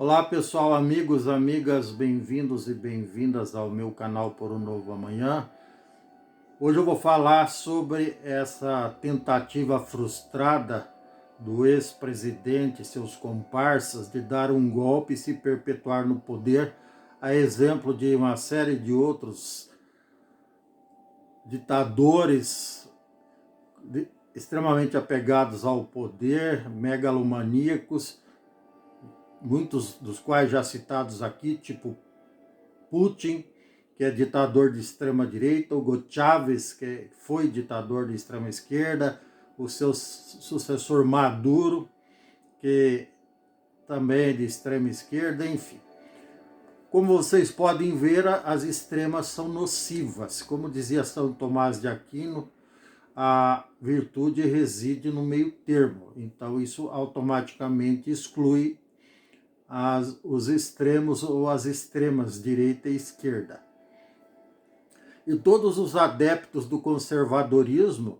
Olá pessoal, amigos, amigas, bem-vindos e bem-vindas ao meu canal Por um Novo Amanhã. Hoje eu vou falar sobre essa tentativa frustrada do ex-presidente e seus comparsas de dar um golpe e se perpetuar no poder, a exemplo de uma série de outros ditadores extremamente apegados ao poder, megalomaníacos, muitos dos quais já citados aqui, tipo Putin, que é ditador de extrema direita, Hugo Chávez, que foi ditador de extrema esquerda, o seu sucessor Maduro, que também é de extrema esquerda, enfim. Como vocês podem ver, as extremas são nocivas. Como dizia São Tomás de Aquino, a virtude reside no meio termo. Então isso automaticamente exclui os extremos ou as extremas, direita e esquerda. E todos os adeptos do conservadorismo,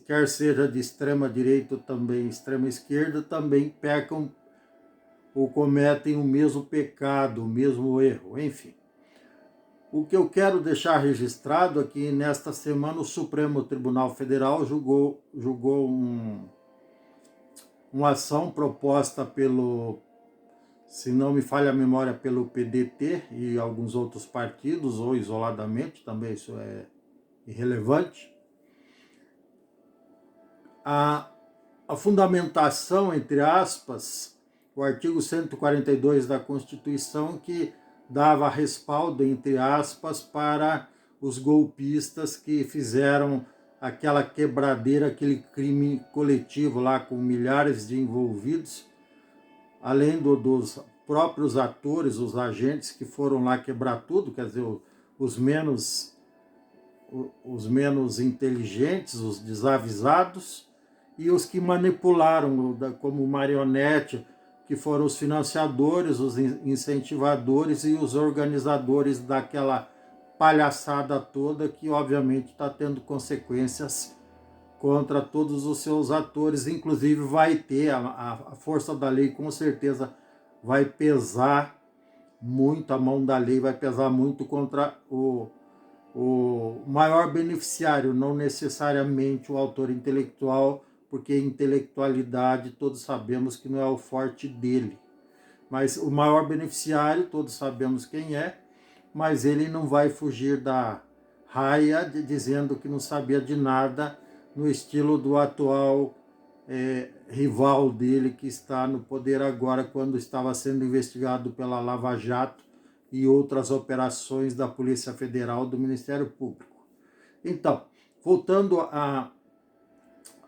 quer seja de extrema direita ou também extrema esquerda, também pecam ou cometem o mesmo pecado, o mesmo erro, enfim. O que eu quero deixar registrado é que nesta semana o Supremo Tribunal Federal julgou uma ação proposta pelo, se não me falha a memória, pelo PDT e alguns outros partidos, ou isoladamente, também isso é irrelevante. A fundamentação, entre aspas, o artigo 142 da Constituição, que dava respaldo, entre aspas, para os golpistas que fizeram aquela quebradeira, aquele crime coletivo lá com milhares de envolvidos, além dos próprios atores, os agentes que foram lá quebrar tudo, quer dizer, os menos inteligentes, os desavisados, e os que manipularam como marionete, que foram os financiadores, os incentivadores e os organizadores daquela palhaçada toda, que obviamente está tendo consequências contra todos os seus atores, inclusive vai ter, a força da lei com certeza vai pesar muito, a mão da lei vai pesar muito contra o maior beneficiário, não necessariamente o autor intelectual, porque intelectualidade todos sabemos que não é o forte dele. Mas o maior beneficiário, todos sabemos quem é, mas ele não vai fugir da raia dizendo que não sabia de nada, no estilo do atual rival dele que está no poder agora, quando estava sendo investigado pela Lava Jato e outras operações da Polícia Federal, do Ministério Público. Então, voltando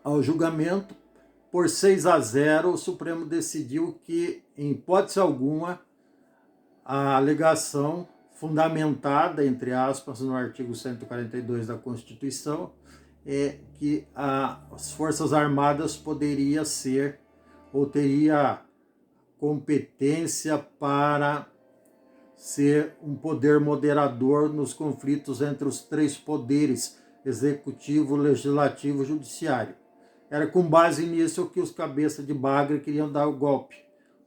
ao julgamento, por 6-0, o Supremo decidiu que, em hipótese alguma, a alegação fundamentada, entre aspas, no artigo 142 da Constituição, é que as Forças Armadas poderia ser, ou teria competência para ser um poder moderador nos conflitos entre os três poderes, executivo, legislativo e judiciário. Era com base nisso que os cabeças de bagre queriam dar o golpe.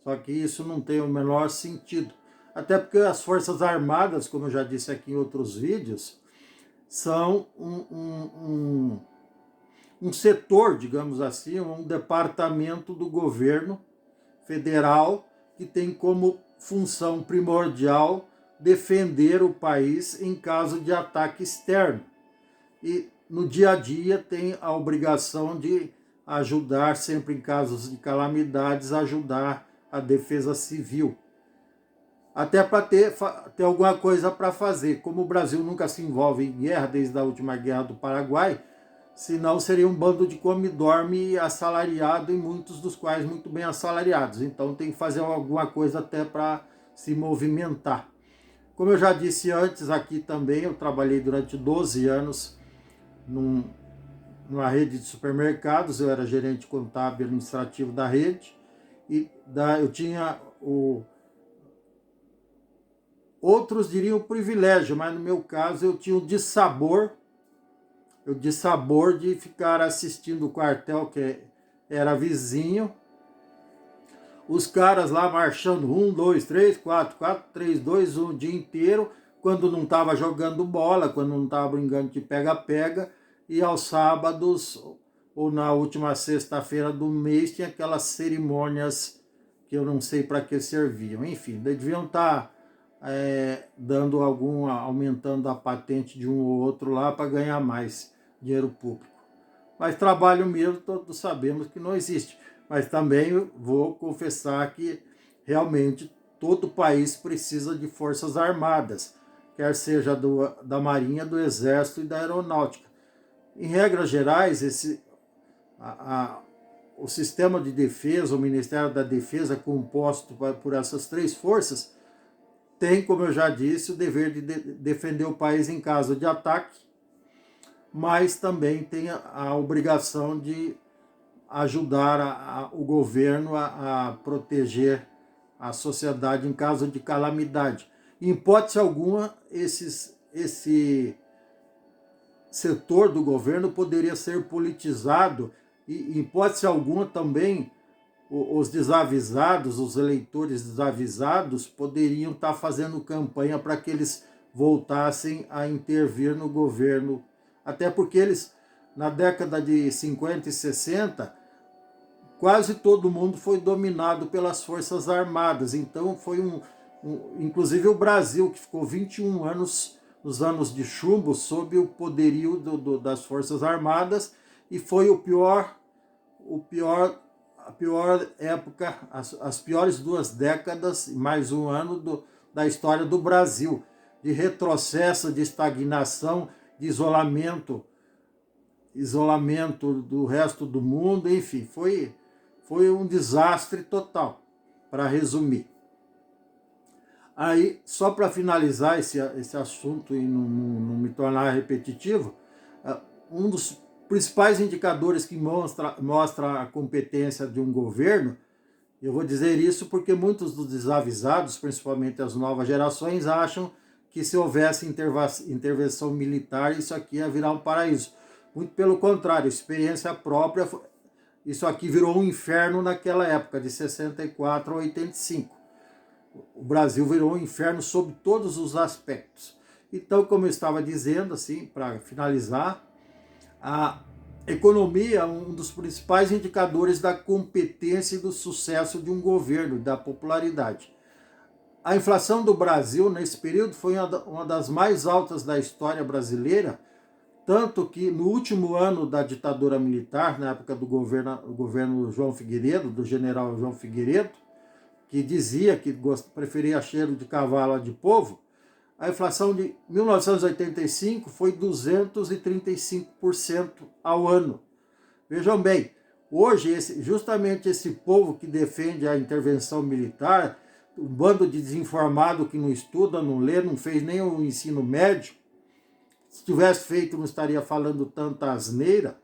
Só que isso não tem o menor sentido. Até porque as Forças Armadas, como eu já disse aqui em outros vídeos, são um setor, digamos assim, um departamento do governo federal que tem como função primordial defender o país em caso de ataque externo. E no dia a dia tem a obrigação de ajudar, sempre em casos de calamidades, ajudar a defesa civil. Até para ter alguma coisa para fazer. Como o Brasil nunca se envolve em guerra, desde a última guerra do Paraguai, senão seria um bando de come-dorme assalariado, e muitos dos quais muito bem assalariados. Então tem que fazer alguma coisa até para se movimentar. Como eu já disse antes aqui também, eu trabalhei durante 12 anos numa rede de supermercados, eu era gerente contábil administrativo da rede, e eu tinha outros diriam o privilégio, mas no meu caso eu tinha o dissabor de ficar assistindo o quartel, que era vizinho, os caras lá marchando 1, 2, 3, 4, 4, 3, 2, 1 o dia inteiro, quando não estava jogando bola, quando não estava brincando de pega-pega, e aos sábados ou na última sexta-feira do mês tinha aquelas cerimônias que eu não sei para que serviam. Enfim, deviam estar aumentando a patente de um ou outro lá para ganhar mais dinheiro público. Mas trabalho mesmo, todos sabemos que não existe. Mas também vou confessar que realmente todo país precisa de forças armadas, quer seja da Marinha, do Exército e da Aeronáutica. Em regras gerais, o sistema de defesa, o Ministério da Defesa, composto por essas três forças, tem, como eu já disse, o dever de defender o país em caso de ataque, mas também tem a obrigação de ajudar o governo a proteger a sociedade em caso de calamidade. Em hipótese alguma, esse setor do governo poderia ser politizado e, em hipótese alguma, também os desavisados, os eleitores desavisados, poderiam estar fazendo campanha para que eles voltassem a intervir no governo. Até porque eles, na década de 50 e 60, quase todo mundo foi dominado pelas Forças Armadas. Então foi inclusive o Brasil, que ficou 21 anos, nos anos de chumbo, sob o poderio das Forças Armadas, e foi a pior época, as piores 2 décadas, mais um ano da história do Brasil, de retrocesso, de estagnação, de isolamento do resto do mundo, enfim, foi um desastre total, para resumir. Aí, só para finalizar esse assunto e não me tornar repetitivo, um dos principais indicadores que mostra a competência de um governo, eu vou dizer isso porque muitos dos desavisados, principalmente as novas gerações, acham que se houvesse intervenção militar, isso aqui ia virar um paraíso. Muito pelo contrário, experiência própria, isso aqui virou um inferno naquela época, de 64 a 85. O Brasil virou um inferno sob todos os aspectos. Então, como eu estava dizendo, assim, para finalizar, a economia é um dos principais indicadores da competência e do sucesso de um governo, da popularidade. A inflação do Brasil, nesse período, foi uma das mais altas da história brasileira, tanto que no último ano da ditadura militar, na época do governo João Figueiredo, do general João Figueiredo, que dizia que preferia cheiro de cavalo a de povo, a inflação de 1985 foi 235% ao ano. Vejam bem, hoje justamente esse povo que defende a intervenção militar, um bando de desinformado que não estuda, não lê, não fez nem o ensino médio, se tivesse feito não estaria falando tanta asneira,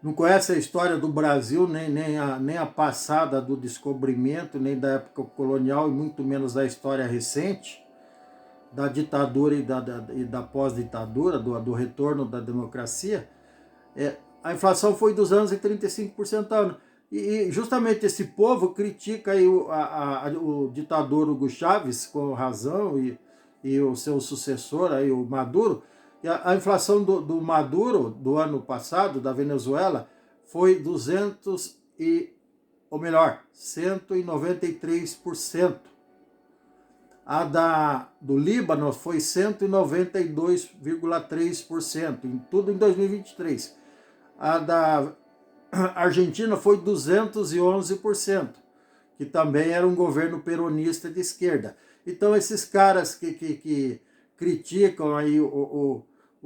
não conhece a história do Brasil, nem a passada do descobrimento, nem da época colonial, e muito menos a história recente, da ditadura e da pós-ditadura, do retorno da democracia. A inflação foi 235% ao ano. E justamente esse povo critica aí o ditador Hugo Chávez, com razão, e o seu sucessor, aí, o Maduro. E a inflação do Maduro, do ano passado, da Venezuela, foi 193%. A do Líbano foi 192,3%, tudo em 2023. A da Argentina foi 211%, que também era um governo peronista de esquerda. Então esses caras que criticam aí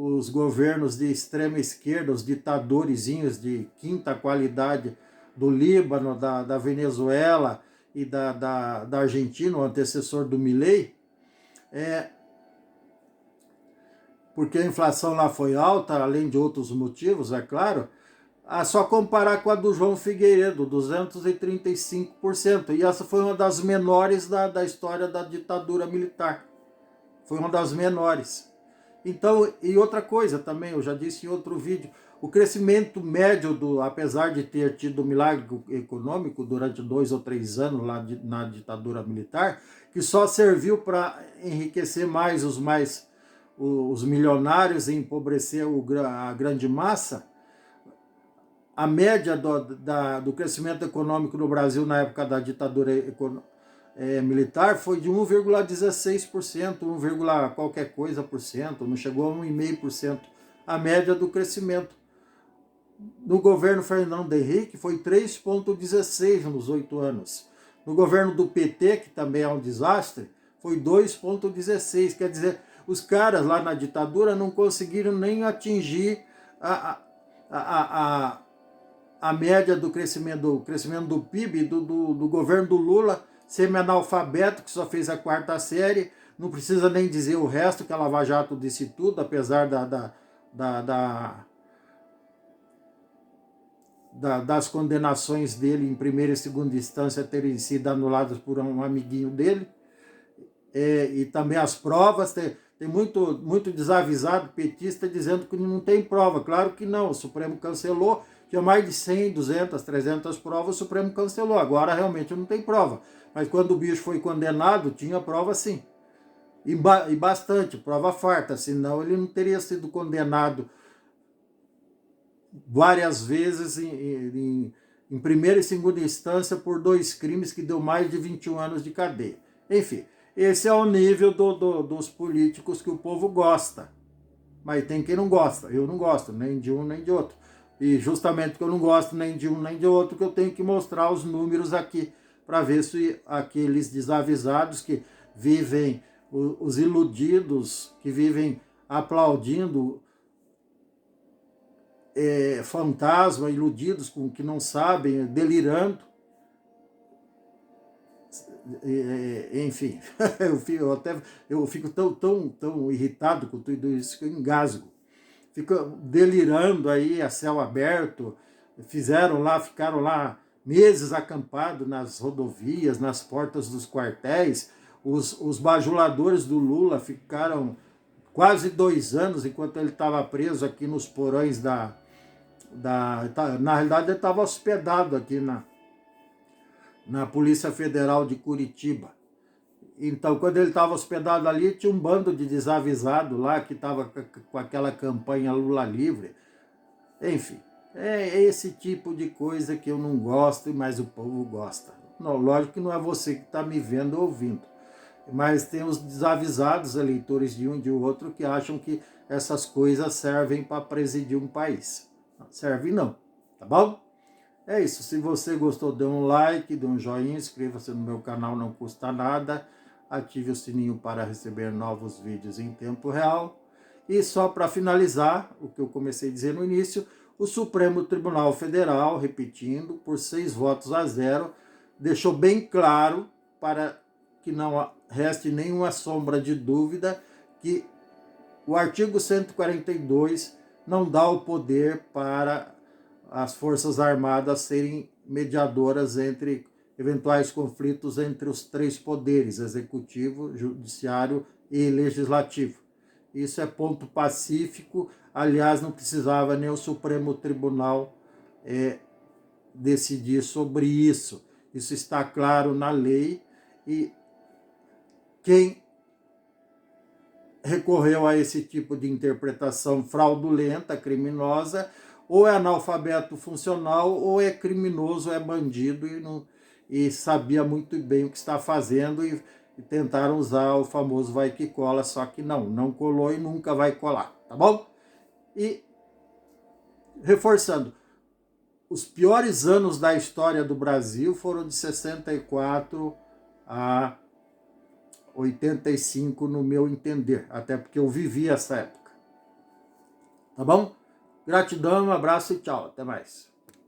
os governos de extrema esquerda, os ditadorzinhos de quinta qualidade do Líbano, da Venezuela e da Argentina, o antecessor do Milei, porque a inflação lá foi alta, além de outros motivos, é claro, só comparar com a do João Figueiredo, 235%. E essa foi uma das menores da história da ditadura militar. Foi uma das menores. Então, e outra coisa também, eu já disse em outro vídeo, O crescimento médio, apesar de ter tido um milagre econômico durante 2 ou 3 anos lá na ditadura militar, que só serviu para enriquecer mais os milionários e empobrecer a grande massa, a média do crescimento econômico no Brasil na época da ditadura militar foi de 1,16%, 1, qualquer coisa por cento, não chegou a 1,5%. A média do crescimento. No governo Fernando Henrique foi 3,16% nos 8 anos. No governo do PT, que também é um desastre, foi 2,16%. Quer dizer, os caras lá na ditadura não conseguiram nem atingir a média do crescimento do PIB do governo do Lula, semi-analfabeto, que só fez a 4ª série, não precisa nem dizer o resto, que a Lava Jato disse tudo, apesar das condenações dele em primeira e segunda instância terem sido anuladas por um amiguinho dele, e também as provas, tem muito desavisado petista dizendo que não tem prova. Claro que não, o Supremo cancelou, tinha mais de 100, 200, 300 provas, o Supremo cancelou, agora realmente não tem prova. Mas quando o bicho foi condenado, tinha prova sim, e bastante, prova farta, senão ele não teria sido condenado várias vezes em primeira e segunda instância por 2 crimes que deu mais de 21 anos de cadeia. Enfim, esse é o nível dos políticos que o povo gosta. Mas tem quem não gosta. Eu não gosto nem de um nem de outro. E justamente porque eu não gosto nem de um nem de outro, que eu tenho que mostrar os números aqui, para ver se aqueles desavisados que vivem, os iludidos, que vivem aplaudindo fantasma, iludidos com que não sabem, delirando. Enfim, eu fico tão irritado com tudo isso que eu engasgo. Fico delirando aí a céu aberto, ficaram lá meses acampados nas rodovias, nas portas dos quartéis. Os bajuladores do Lula ficaram quase 2 anos enquanto ele estava preso aqui nos porões na realidade ele estava hospedado aqui na Polícia Federal de Curitiba. Então, quando ele estava hospedado ali, tinha um bando de desavisado lá que estava com aquela campanha Lula livre. Enfim, é esse tipo de coisa que eu não gosto, mas o povo gosta. Não, lógico que não é você que está me vendo ou ouvindo, mas tem os desavisados, eleitores de um e de outro, que acham que essas coisas servem para presidir um país. Não serve não, tá bom? É isso, se você gostou, dê um like, dê um joinha, inscreva-se no meu canal, não custa nada, ative o sininho para receber novos vídeos em tempo real. E só para finalizar, o que eu comecei a dizer no início, o Supremo Tribunal Federal, repetindo, por 6 votos a 0, deixou bem claro, para que não reste nenhuma sombra de dúvida, que o artigo 142 não dá o poder para as Forças Armadas serem mediadoras entre eventuais conflitos entre os 3 poderes, executivo, judiciário e legislativo. Isso é ponto pacífico, aliás, não precisava nem o Supremo Tribunal decidir sobre isso. Isso está claro na lei, e quem recorreu a esse tipo de interpretação fraudulenta, criminosa, ou é analfabeto funcional, ou é criminoso, é bandido e sabia muito bem o que está fazendo, e tentaram usar o famoso vai que cola, só que não colou e nunca vai colar, tá bom? E reforçando, os piores anos da história do Brasil foram de 64 a 85, no meu entender, até porque eu vivi essa época. Tá bom? Gratidão, um abraço e tchau, até mais.